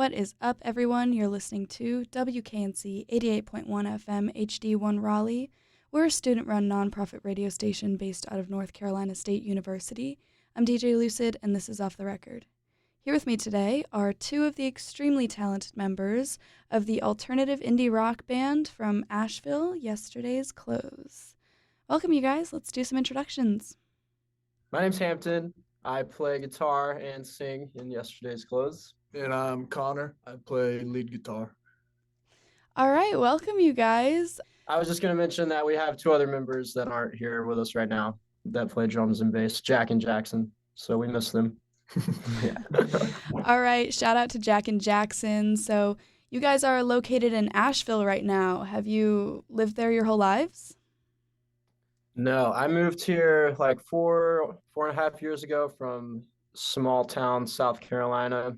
What is up, everyone? You're listening to WKNC 88.1 FM HD1 Raleigh. We're a student-run nonprofit radio station based out of North Carolina State University. I'm DJ Lucid, and this is Off the Record. Here with me today are two of the extremely talented members of the alternative indie rock band from Asheville, Yesterday's Clothes. Welcome, you guys. Let's do some introductions. My name's Hampton. I play guitar and sing in Yesterday's Clothes. And I'm Connor. I play lead guitar. All right, welcome, you guys. I was just going to mention that we have two other members that aren't here with us right now that play drums and bass, Jack and Jackson. So we miss them. Yeah. All right, shout out to Jack and Jackson. So you guys are located in Asheville right now. Have you lived there your whole lives? No, I moved here like four and a half years ago from small town South Carolina.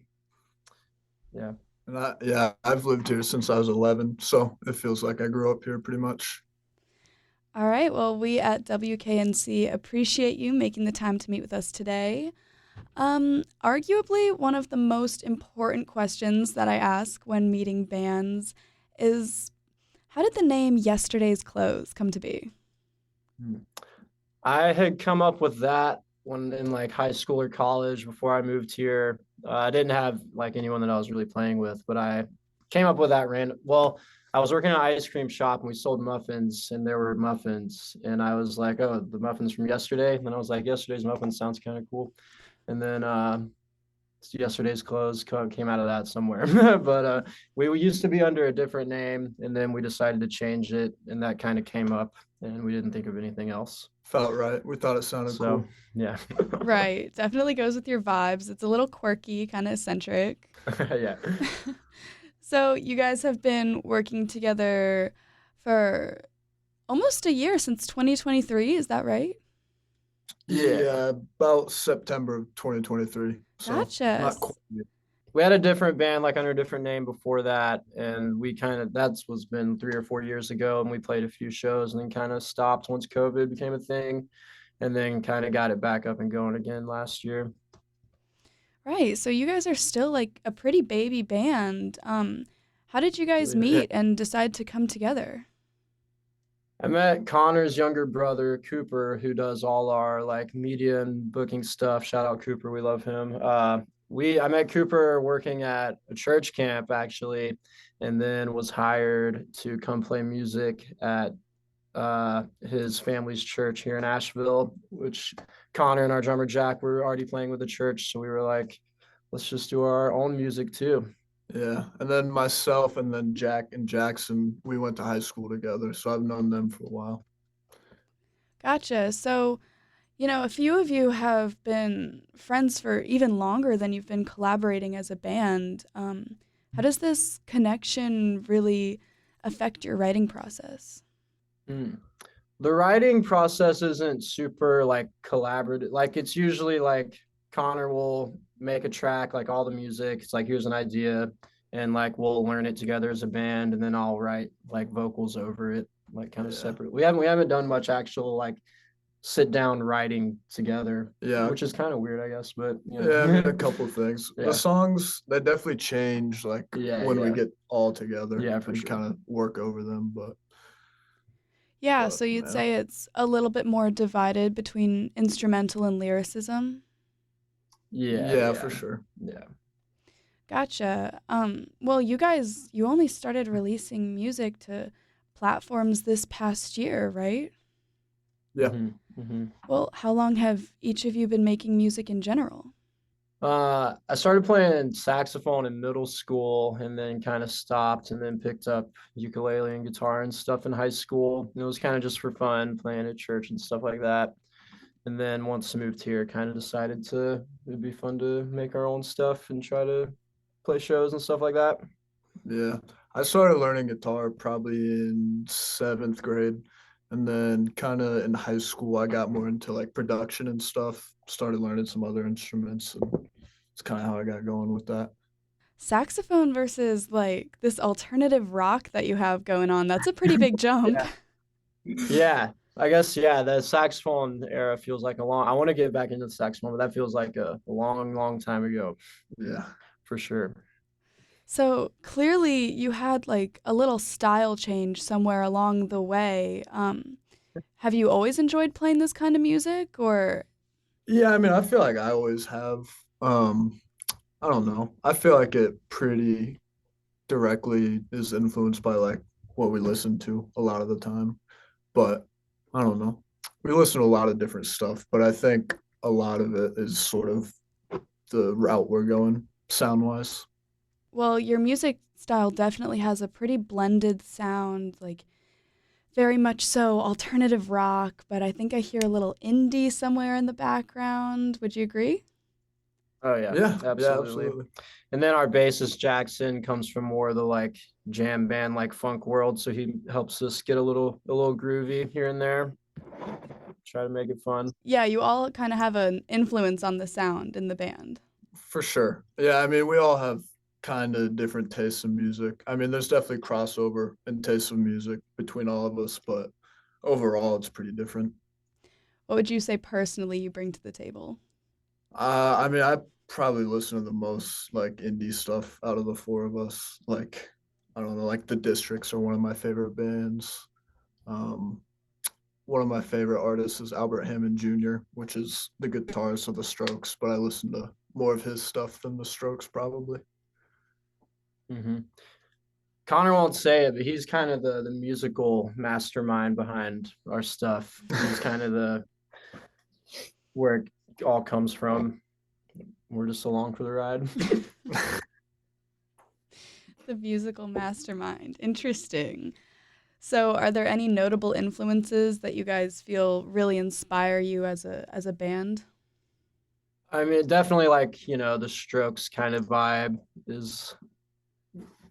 Yeah. And I've lived here since I was 11, so it feels like I grew up here pretty much. All right, well, we at WKNC appreciate you making the time to meet with us today. Arguably, one of the most important questions that I ask when meeting bands is, how did the name Yesterday's Clothes come to be? I had come up with that when in like high school or college before I moved here. I didn't have like anyone that I was really playing with, but I came up with that random. Well, I was working at an ice cream shop and we sold muffins, and there were muffins, and I was like, oh, the muffins from yesterday. And then I was like, yesterday's muffins sounds kind of cool. And then Yesterday's Clothes came out of that somewhere. But we used to be under a different name, and then we decided to change it, and that kind of came up, and we didn't think of anything else. Felt right. We thought it sounded cool. Yeah. Right. Definitely goes with your vibes. It's a little quirky, kind of eccentric. Yeah. So you guys have been working together for almost a year, since 2023. Is that right? Yeah, about September of 2023. So Gotcha. Not quite yet. We had a different band, like under a different name before that, and we that's what's been 3 or 4 years ago, and we played a few shows and then kind of stopped once COVID became a thing, and then kind of got it back up and going again last year. Right, so you guys are still like a pretty baby band. How did you guys meet and decide to come together? I met Connor's younger brother, Cooper, who does all our like media and booking stuff. Shout out Cooper, we love him. I met Cooper working at a church camp actually, and then was hired to come play music at his family's church here in Asheville, which Connor and our drummer Jack were already playing with the church. So we were like, let's just do our own music too. Yeah, and then myself and then Jack and Jackson, we went to high school together, so I've known them for a while. Gotcha. So, a few of you have been friends for even longer than you've been collaborating as a band. How does this connection really affect your writing process? The writing process isn't super like collaborative. Like it's usually like Connor will make a track, like all the music. It's like, here's an idea, and like we'll learn it together as a band, and then I'll write like vocals over it, like kind of separate. We haven't done much actual like sit down writing together. Yeah, which is kind of weird, I guess. But yeah, I mean, a couple of things. Yeah. The songs, they definitely change like when we get all together. Yeah, for sure. Kind of work over them, but. Yeah, so you'd say it's a little bit more divided between instrumental and lyricism? Yeah, for sure. Yeah. Gotcha. Well, you only started releasing music to platforms this past year, right? Yeah. Mm-hmm. Well, how long have each of you been making music in general? I started playing saxophone in middle school, and then kind of stopped, and then picked up ukulele and guitar and stuff in high school. And it was kind of just for fun, playing at church and stuff like that. And then once I moved here, kind of decided it'd be fun to make our own stuff and try to play shows and stuff like that. Yeah, I started learning guitar probably in 7th grade. And then kind of in high school, I got more into like production and stuff, started learning some other instruments, and it's kind of how I got going with that. Saxophone versus like this alternative rock that you have going on, that's a pretty big jump. Yeah, I guess, the saxophone era feels like I want to get back into the saxophone, but that feels like a long, long time ago. Yeah, for sure. So clearly you had like a little style change somewhere along the way. Have you always enjoyed playing this kind of music or Yeah, I mean, I feel like I always have. Um, I don't know. I feel like it pretty directly is influenced by like what we listen to a lot of the time. But I don't know. We listen to a lot of different stuff, but I think a lot of it is sort of the route we're going sound wise. well, your music style definitely has a pretty blended sound, like very much so alternative rock, but I think I hear a little indie somewhere in the background. Would you agree? Oh yeah, Yeah, yeah, absolutely. absolutely. And then our bassist Jackson comes from more of the like jam band like funk world, so he helps us get a little groovy here and there. Try to make it fun. Yeah, you all kind of have an influence on the sound in the band. For sure. Yeah, I mean, we all have kind of different tastes in music. I mean, there's definitely crossover in tastes of music between all of us, but overall, it's pretty different. What would you say personally you bring to the table? I mean, I probably listen to the most like indie stuff out of the four of us. Like, I don't know, like the Districts are one of my favorite bands. Um, one of my favorite artists is Albert Hammond Jr., which is the guitarist of the Strokes, but I listen to more of his stuff than the Strokes probably. Hmm. Connor won't say it, but he's kind of the musical mastermind behind our stuff. He's kind of the where it all comes from. We're just along for the ride. The musical mastermind. Interesting. So, are there any notable influences that you guys feel really inspire you as a band? I mean, definitely like, the Strokes kind of vibe is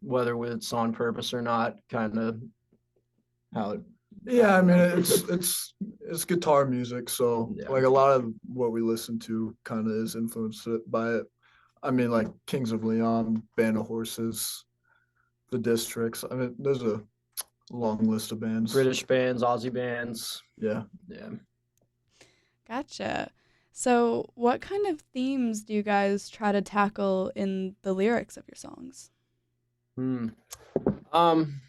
whether it's on purpose or not, kind of how it, Yeah, I don't mean know. it's guitar music, so Yeah. like a lot of what we listen to kind of is influenced by it. I mean, like Kings of Leon, Band of Horses, the Districts. I mean, there's a long list of bands. British bands, Aussie bands. Yeah. Yeah. Gotcha. So, what kind of themes do you guys try to tackle in the lyrics of your songs? Hmm. Um,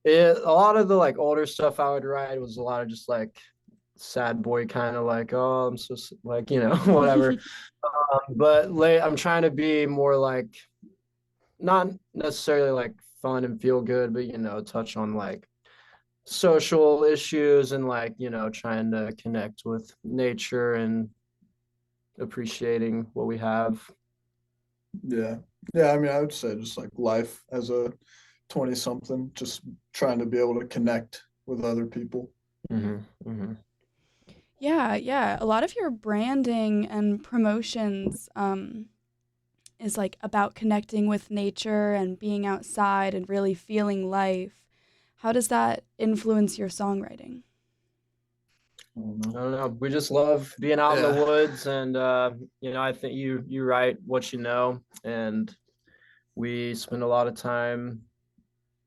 a lot of the like older stuff I would write was a lot of just like sad boy kind of like, oh, I'm so like, whatever. But late, I'm trying to be more like not necessarily like fun and feel good, but touch on like social issues and like, trying to connect with nature and appreciating what we have. Yeah. Yeah, I mean, I would say just like life as a 20 something, just trying to be able to connect with other people. Hmm. Hmm. Yeah, yeah. A lot of your branding and promotions is like about connecting with nature and being outside and really feeling life. How does that influence your songwriting? I don't I know. don't know. We just love being out in the Yeah. woods, and I think you write what you know, and we spend a lot of time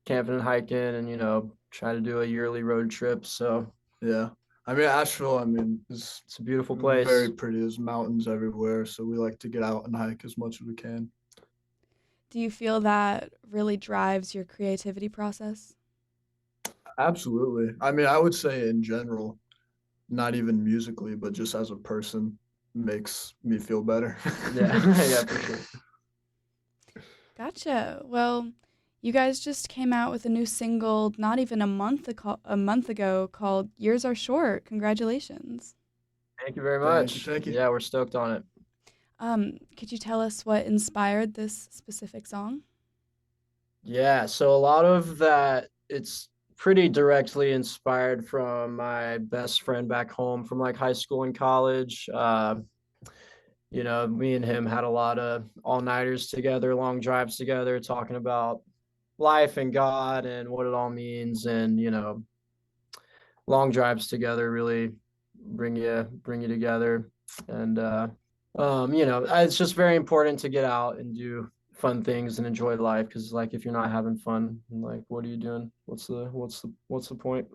camping and hiking, and try to do a yearly road trip. So Yeah. I mean, Asheville, I mean, is it's a beautiful very place. pretty. There's mountains everywhere. So we like to get out and hike as much as we can. Do you feel that really drives your creativity process? Absolutely. I mean, I would say in general, not even musically, but just as a person, makes me feel better. Yeah, yeah, for sure. Gotcha. Well, you guys just came out with a new single not even a month ago called Years Are Short. Congratulations. Thank you very Thank you. much. Thank you. Yeah, we're stoked on it. Could you tell us what inspired this specific song? Yeah, so a lot of that, it's pretty directly inspired from my best friend back home from like high school and college. Me and him had a lot of all-nighters together, long drives together, talking about life and God and what it all means. And, long drives together really bring you together. And it's just very important to get out and do fun things and enjoy life, because like if you're not having fun, like what are you doing? What's the point?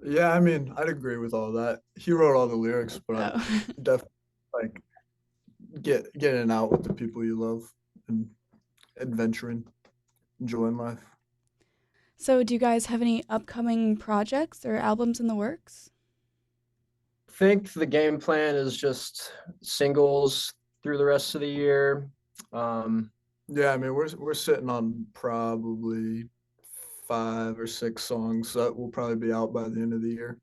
Yeah, I mean, I'd agree with all that. He wrote all the lyrics, but I Oh. definitely like getting out with the people you love and adventuring, enjoying life. So, do you guys have any upcoming projects or albums in the works? I think the game plan is just singles through the rest of the year. Yeah, I mean we're sitting on probably 5 or 6 songs that will probably be out by the end of the year.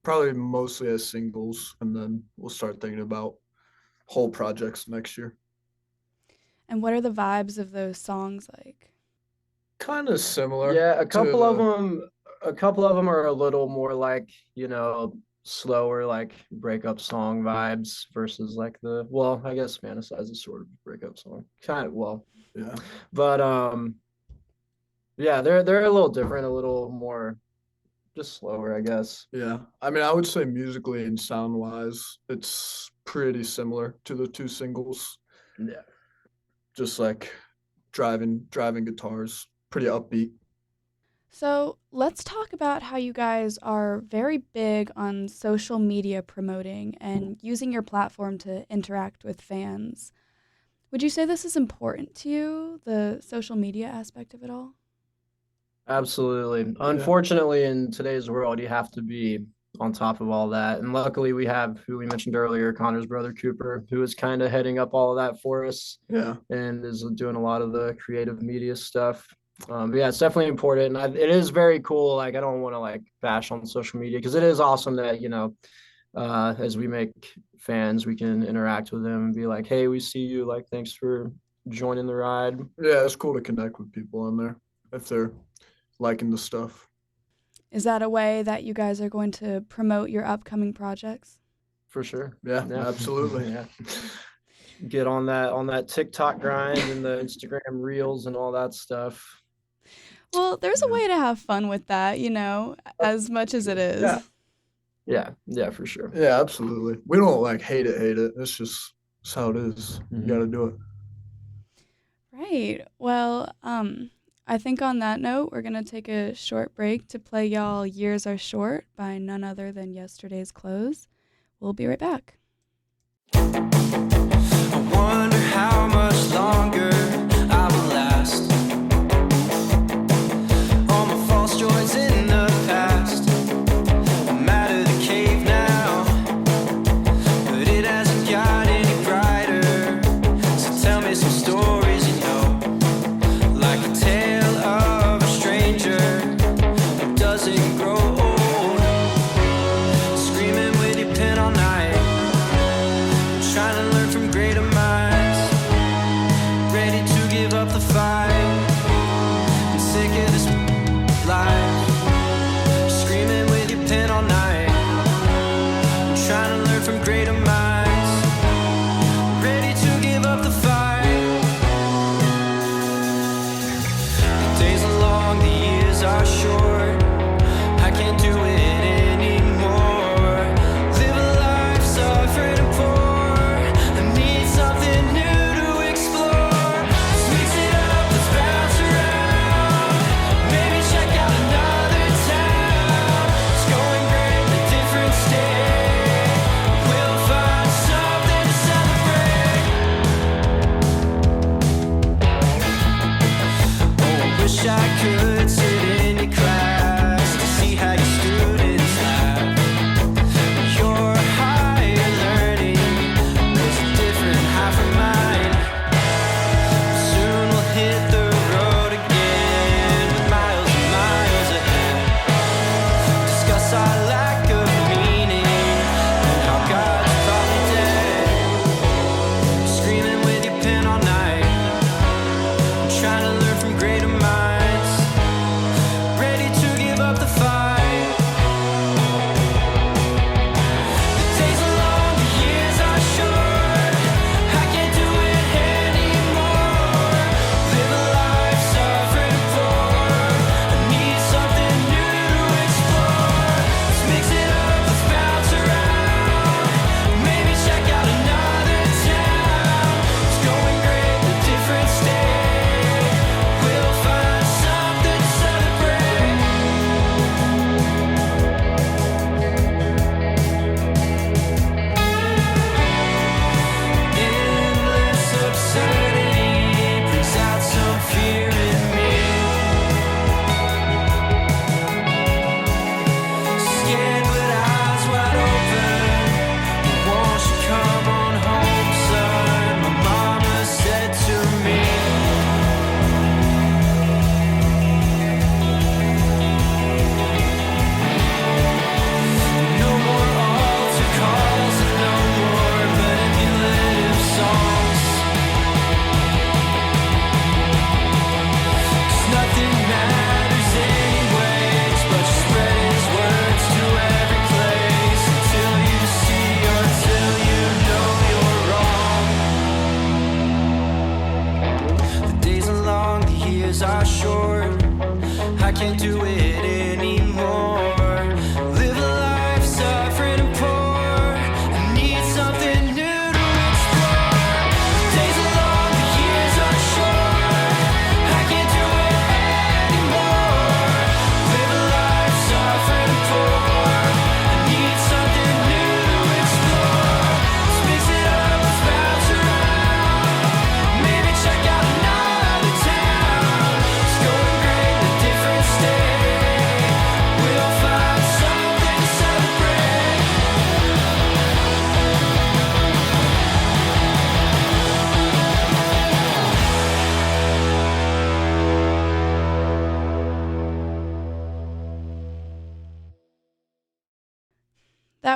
Probably mostly as singles, and then we'll start thinking about whole projects next year. And what are the vibes of those songs like? Kind of similar. Yeah, a couple of to them are a little more like, slower, like breakup song vibes versus like I guess Fantasize is sort of a breakup song. Kind of, yeah. but yeah, they're a little different, a little more just slower, I guess. Yeah. I mean, I would say musically and sound wise, it's pretty similar to the 2 singles. Yeah. Just like driving guitars, pretty upbeat. So, let's talk about how you guys are very big on social media promoting and using your platform to interact with fans. Would you say this is important to you, the social media aspect of it all? Absolutely. Unfortunately, in today's world, you have to be on top of all that. And luckily, we have who we mentioned earlier, Connor's brother Cooper, who is kind of heading up all of that for us. Yeah. And is doing a lot of the creative media stuff. But yeah, it's definitely important. It is very cool. Like, I don't want to like bash on social media because it is awesome that, as we make fans, we can interact with them and be like, hey, we see you. Like, thanks for joining the ride. Yeah, it's cool to connect with people on there if they're liking the stuff. Is that a way that you guys are going to promote your upcoming projects? For sure. Yeah. Absolutely. Yeah. Get on that TikTok grind and the Instagram reels and all that stuff. Well, there's a way to have fun with that, as much as it is. Yeah, for sure. Yeah, absolutely. We don't like hate it. It's just it's how it is. You got to do it. Right. Well, I think on that note, we're going to take a short break to play y'all Years Are Short by none other than Yesterday's Clothes. We'll be right back. I wonder how much longer I will last. All my false joys in the past. I'm out of the cave now, but it hasn't got any brighter. So tell me some stories you know, like a tale of a stranger who doesn't grow old. Screaming with your pen all night, trying to learn from greater minds, ready to give up the fight, and sick of this life. Screaming with your pen all night, trying to learn from greater minds, ready to give up the fight. The days are long, the years are short, I can't do it anymore. Live a life suffering and poor, I need something new to explore. Let's mix it up, let's bounce around, maybe check out another town. It's going great in a different state, we'll find something to celebrate. Oh, I wish I could sit in your class to see how your students laugh. Your higher learning was a different high from mine. Soon we'll hit the road again with miles and miles ahead. Discuss our lack of meaning and how God's probably dead. Screaming with your pen all night, I'm trying to learn from greater minds,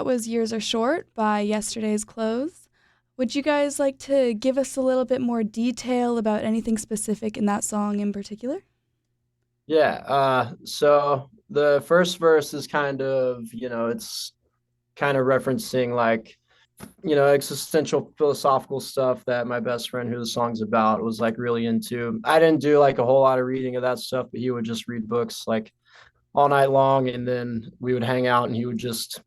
that was Years Are Short by Yesterday's Clothes. Would you guys like to give us a little bit more detail about anything specific in that song in particular? Yeah, so the first verse is kind of, it's kind of referencing like, existential philosophical stuff that my best friend who the song's about was like really into. I didn't do like a whole lot of reading of that stuff, but he would just read books like all night long, and then we would hang out and he would just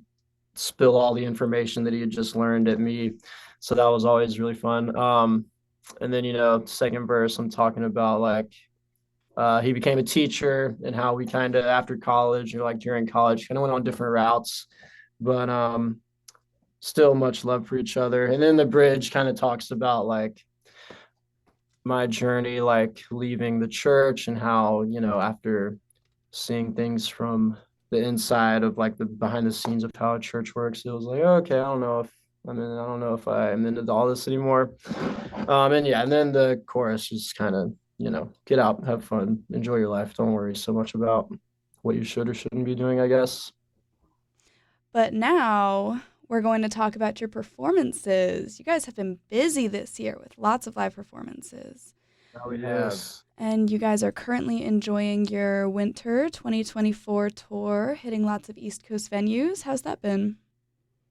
spill all the information that he had just learned at me. So that was always really fun. And then, second verse, I'm talking about like he became a teacher and how we kind of after college or like during college kind of went on different routes, but still much love for each other. And then the bridge kind of talks about like my journey, like leaving the church and how, after seeing things from the inside of like the behind the scenes of how a church works, it was like, okay, I don't know if I'm into all this anymore. And yeah, and then the chorus just kind of, get out, have fun, enjoy your life. Don't worry so much about what you should or shouldn't be doing, I guess. But now we're going to talk about your performances. You guys have been busy this year with lots of live performances. Now we have. Yes. And you guys are currently enjoying your winter 2024 tour, hitting lots of East Coast venues. How's that been?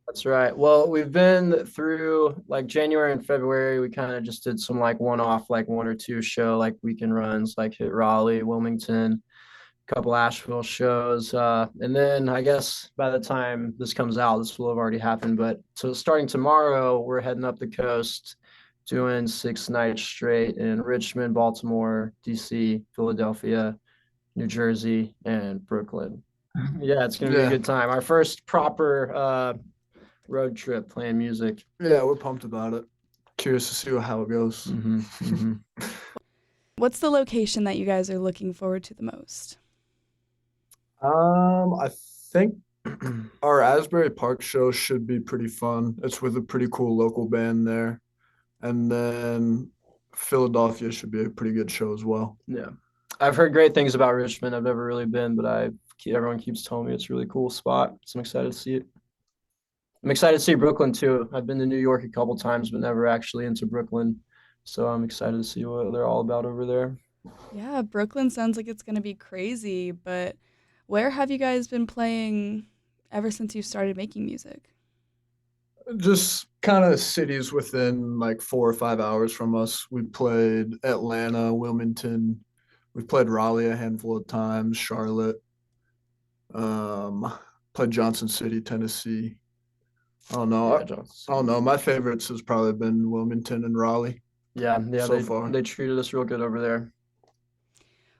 That's right. Well, we've been through like January and February. We kind of just did some like one-off, like one or two show, like weekend runs, like hit Raleigh, Wilmington, a couple Asheville shows. And then I guess by the time this comes out, this will have already happened. But so starting tomorrow, we're heading up the coast, doing 6 nights straight in Richmond, Baltimore, DC, Philadelphia, New Jersey, and Brooklyn. Yeah, it's gonna be a good time. Our first proper road trip playing music. Yeah, we're pumped about it. Curious to see how it goes. What's the location that you guys are looking forward to the most? I think our Asbury Park show should be pretty fun. It's with a pretty cool local band there. And then Philadelphia should be a pretty good show as well. Yeah. I've heard great things about Richmond. I've never really been, but everyone keeps telling me it's a really cool spot. So I'm excited to see it. I'm excited to see Brooklyn too. I've been to New York a couple times, but never actually into Brooklyn. So I'm excited to see what they're all about over there. Yeah, Brooklyn sounds like it's going to be crazy, but where have you guys been playing ever since you started making music? Just kind of cities within like 4 or 5 hours from us. We played Atlanta, Wilmington. We've played Raleigh a handful of times, Charlotte. Played Johnson City, Tennessee. I don't know. Yeah, I don't know. My favorites has probably been Wilmington and Raleigh. Yeah, so far. They treated us real good over there.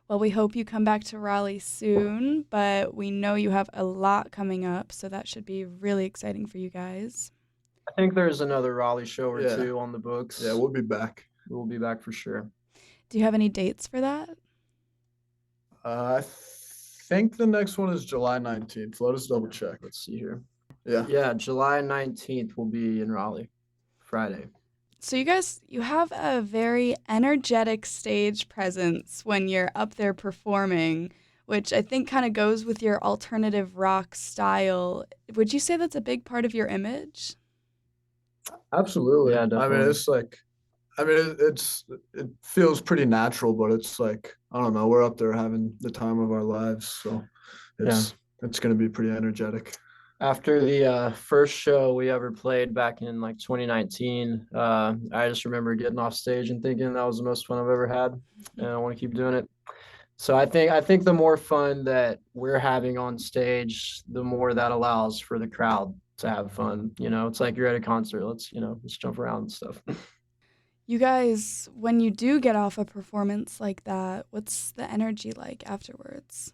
Well, we hope you come back to Raleigh soon, but we know you have a lot coming up, so that should be really exciting for you guys. I think there's another Raleigh show or Yeah. two on the books. Yeah, we'll be back. We'll be back for sure. Do you have any dates for that? I think the next one is July 19th. Let us double check. Let's see here. Yeah. Yeah, July 19th will be in Raleigh, Friday. So you have a very energetic stage presence when you're up there performing, which I think kind of goes with your alternative rock style. Would you say that's a big part of your image? Absolutely. Yeah, definitely. I mean, it's like, it feels pretty natural, but it's like, I don't know, we're up there having the time of our lives. So it's going to be pretty energetic. After the first show we ever played back in like 2019, I just remember getting off stage and thinking that was the most fun I've ever had, and I want to keep doing it. So I think the more fun that we're having on stage, the more that allows for the crowd to have fun. It's like you're at a concert. Let's jump around and stuff. You guys, when you do get off a performance like that, what's the energy like afterwards?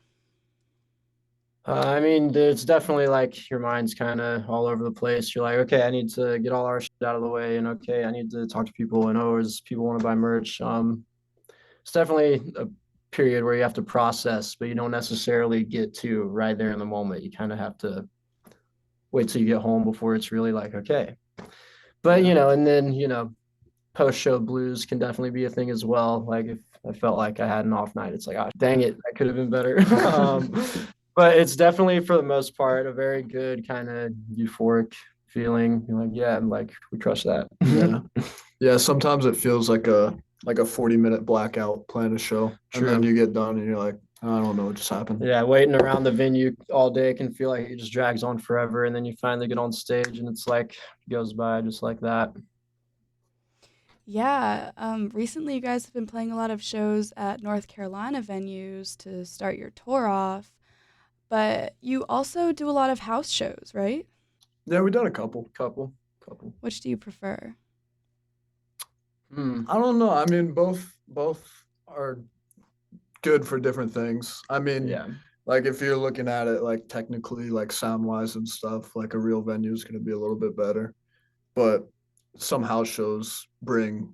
I mean, it's definitely like your mind's kind of all over the place. You're like, okay, I need to get all our shit out of the way, and okay, I need to talk to people, and does people want to buy merch? It's definitely a period where you have to process, but you don't necessarily get to right there in the moment. You kind of have to wait till you get home before it's really like, okay. But and then post-show blues can definitely be a thing as well. Like if I felt like I had an off night, it's like, oh, dang it, that could have been better. But it's definitely for the most part a very good kind of euphoric feeling. You're like, yeah, I'm like we crushed that. Yeah. Yeah, sometimes it feels like a 40-minute blackout playing a show. And then True. you get done and you're like, I don't know what just happened. Yeah, waiting around the venue all day can feel like it just drags on forever, and then you finally get on stage and it's like goes by just like that. Yeah, recently you guys have been playing a lot of shows at North Carolina venues to start your tour off, but you also do a lot of house shows, right? Yeah, we've done a couple. Couple. Which do you prefer? Hmm. I don't know. I mean, both are good for different things. I mean, Yeah. like if you're looking at it like technically, like sound wise and stuff, like a real venue is going to be a little bit better. But some house shows bring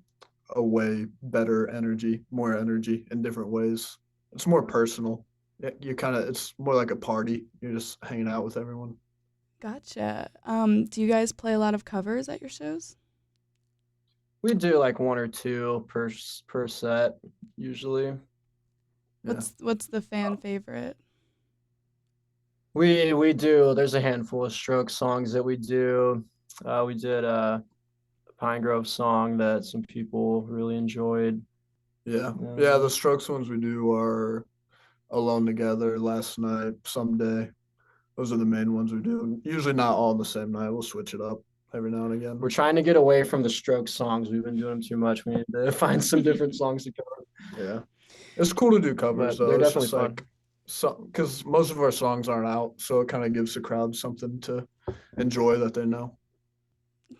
a way better energy, more energy in different ways. It's more personal. You kind of, it's more like a party. You're just hanging out with everyone. Gotcha. Do you guys play a lot of covers at your shows? We do like one or two per set usually. Yeah. What's the fan favorite? We do. There's a handful of Stroke songs that we do. We did a Pine Grove song that some people really enjoyed. Yeah. Yeah. Yeah. The Strokes ones we do are Alone Together, Last Night, Someday. Those are the main ones we do. Usually not all on the same night. We'll switch it up every now and again. We're trying to get away from the Stroke songs. We've been doing them too much. We need to find some different songs to cover. Yeah. It's cool to do covers But though. they're It's definitely just fun. like because most of our songs aren't out, so it kind of gives the crowd something to enjoy that they know.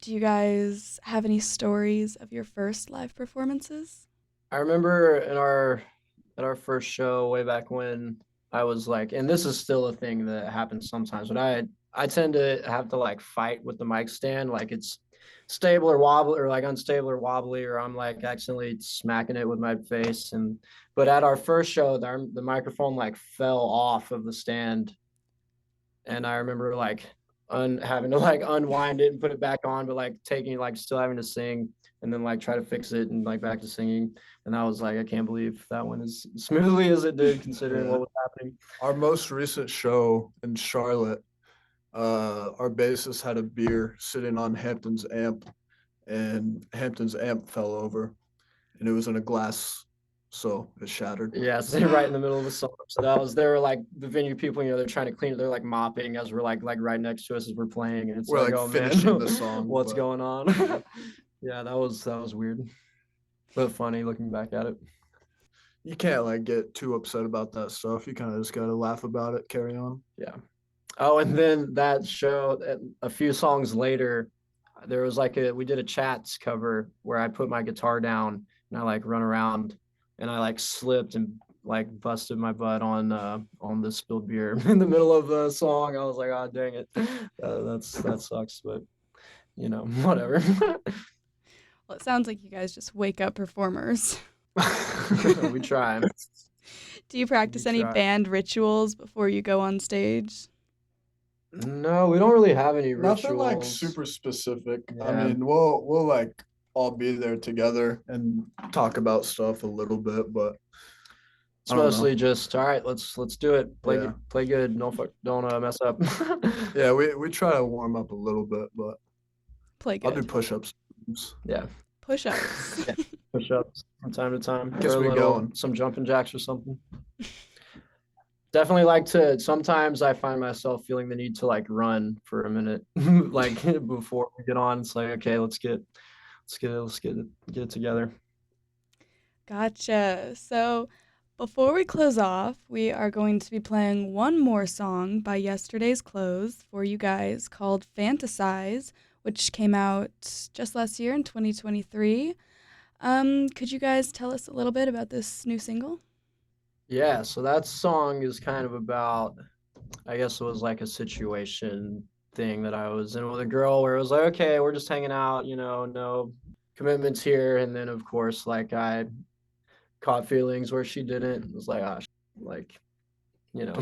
Do you guys have any stories of your first live performances? I remember at our first show way back when I was like, and this is still a thing that happens sometimes, but I tend to have to like fight with the mic stand, like it's stable or wobbly or like unstable or wobbly, or I'm like accidentally smacking it with my face. And but at our first show, the microphone like fell off of the stand, and I remember like having to like unwind it and put it back on, but like taking like still having to sing and then like try to fix it and like back to singing. And I was like, I can't believe that went as smoothly as it did considering Yeah. what was happening. Our most recent show in Charlotte, our bassist had a beer sitting on Hampton's amp, and Hampton's amp fell over, and it was in a glass, so it shattered. Yeah, so right in the middle of the song. So that was they were like the venue people, they're trying to clean it. They're like mopping as we're like right next to us as we're playing. And it's We're like, like oh finishing man, the song, what's but- going on? Yeah, that was weird. But funny looking back at it. You can't like get too upset about that stuff. You kind of just gotta laugh about it, carry on. Yeah. Oh, and then that show, a few songs later, there was like we did a Chats cover where I put my guitar down and I like run around and I like slipped and like busted my butt on the spilled beer in the middle of the song. I was like, oh dang it, that sucks, but you know, whatever. Well, it sounds like you guys just wake up performers. We try. Do you practice We any try. band rituals before you go on stage? No, we don't really have any Nothing like rituals. super specific. I Yeah. mean, we'll like all be there together and talk about stuff a little bit, but It's I don't know. mostly just all right. Let's do it. Yeah. Play good. Don't mess up. yeah, we try to warm up a little bit, but Play I'll do good. push-ups. Yeah, Push-ups. Yeah. push ups from time to time. Gets Or a me little- going. Some jumping jacks or something. Definitely like to. Sometimes I find myself feeling the need to like run for a minute, like before we get on. It's like okay, let's get it together. Gotcha. So, before we close off, we are going to be playing one more song by Yesterday's Clothes for you guys called Fantasize, which came out just last year in 2023. Could you guys tell us a little bit about this new single? Yeah, so that song is kind of about, I guess it was like a situation thing that I was in with a girl where it was like, okay, we're just hanging out, no commitments here. And then of course, like I caught feelings where she didn't. It was like, like, you know,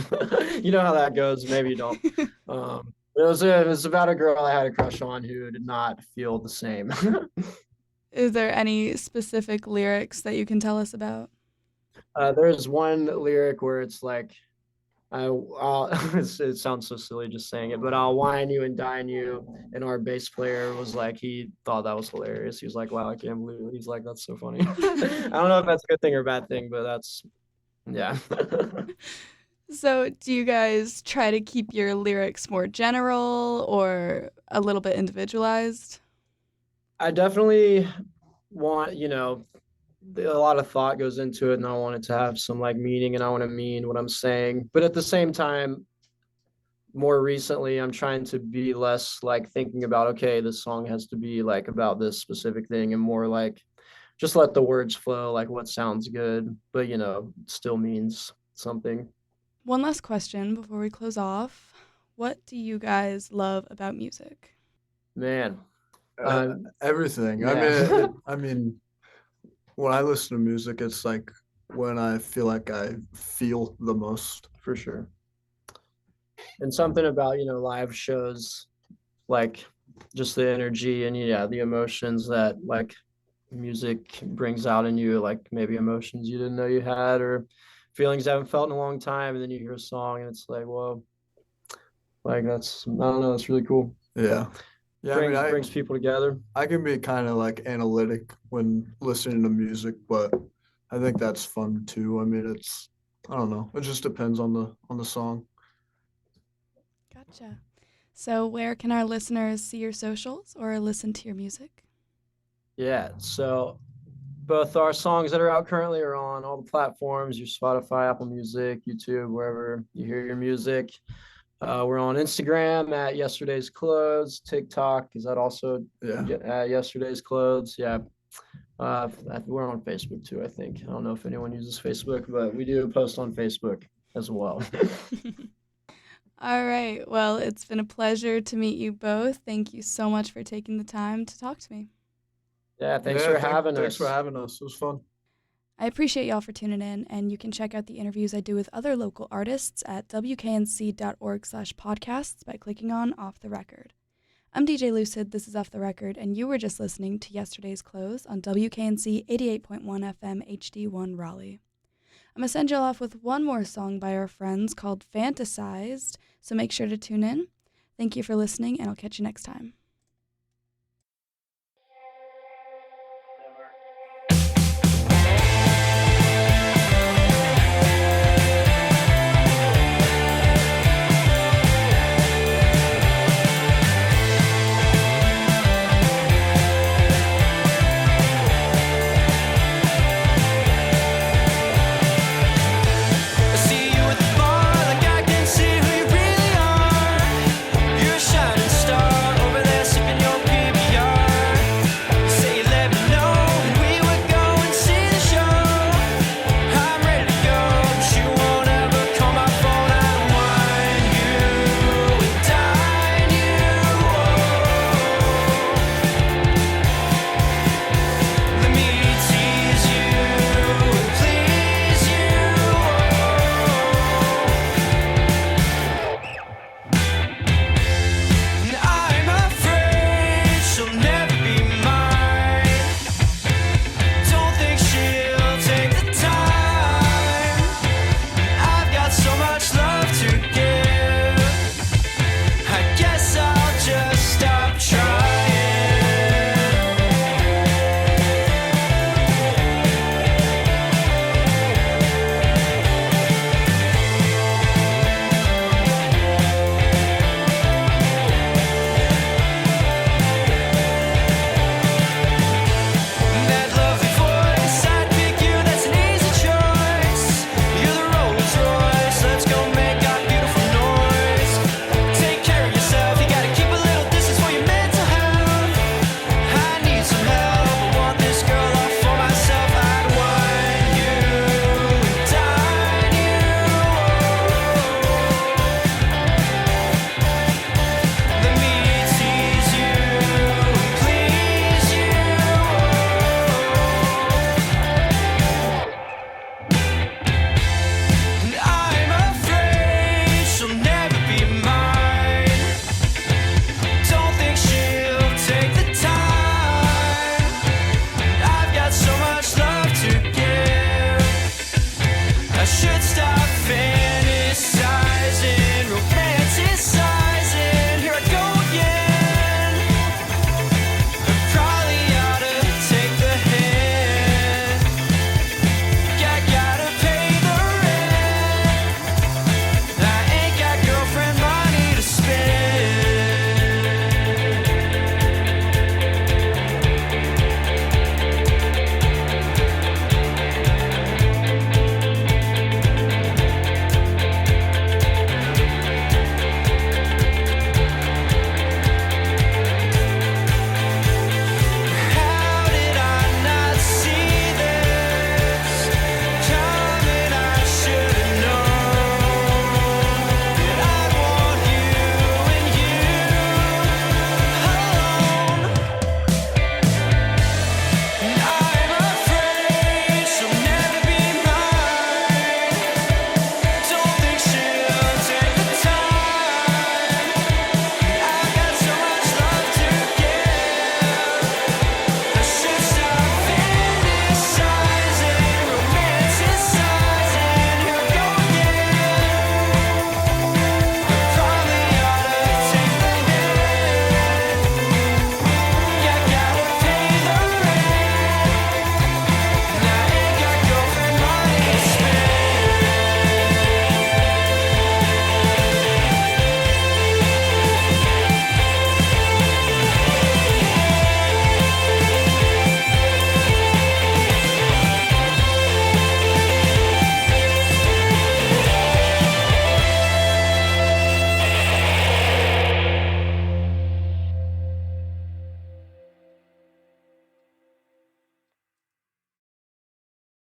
you know how that goes. Maybe you don't. It was about a girl I had a crush on who did not feel the same. Is there any specific lyrics that you can tell us about? There's one lyric where it's like, it sounds so silly just saying it, but I'll wine you and dine you. And our bass player was like, he thought that was hilarious. He was like, wow, I can't believe it. He's like, that's so funny. I don't know if that's a good thing or a bad thing, but that's, yeah. So, do you guys try to keep your lyrics more general or a little bit individualized? I definitely want, a lot of thought goes into it, and I want it to have some like meaning, and I want to mean what I'm saying. But at the same time, more recently, I'm trying to be less like thinking about, okay, this song has to be like about this specific thing, and more like just let the words flow, like what sounds good, but still means something. One last question before we close off. What do you guys love about music? Man, Everything. yeah. I mean, when I listen to music, it's like when I feel like I feel the most. For sure. And something about, live shows, like just the energy and yeah, the emotions that like music brings out in you, like maybe emotions you didn't know you had or feelings you haven't felt in a long time. And then you hear a song and it's like, whoa, like that's, I don't know, it's really cool. Yeah. Yeah, Brings people together. I can be kind of like analytic when listening to music, but I think that's fun too. I mean, I don't know. It just depends on the song. Gotcha. So, where can our listeners see your socials or listen to your music? Yeah. So both our songs that are out currently are on all the platforms, your Spotify, Apple Music, YouTube, wherever you hear your music. We're on Instagram at Yesterday's Clothes. TikTok is that also at Yesterday's Clothes. Yeah. We're on Facebook too, I think. I don't know if anyone uses Facebook, but we do post on Facebook as well. All right. Well, it's been a pleasure to meet you both. Thank you so much for taking the time to talk to me. Yeah, thanks for having us. Thanks for having us. It was fun. I appreciate y'all for tuning in, and you can check out the interviews I do with other local artists at wknc.org/podcasts by clicking on Off the Record. I'm DJ Lucid, this is Off the Record, and you were just listening to Yesterday's Clothes on WKNC 88.1 FM HD1 Raleigh. I'm going to send y'all off with one more song by our friends called Fantasized, so make sure to tune in. Thank you for listening, and I'll catch you next time.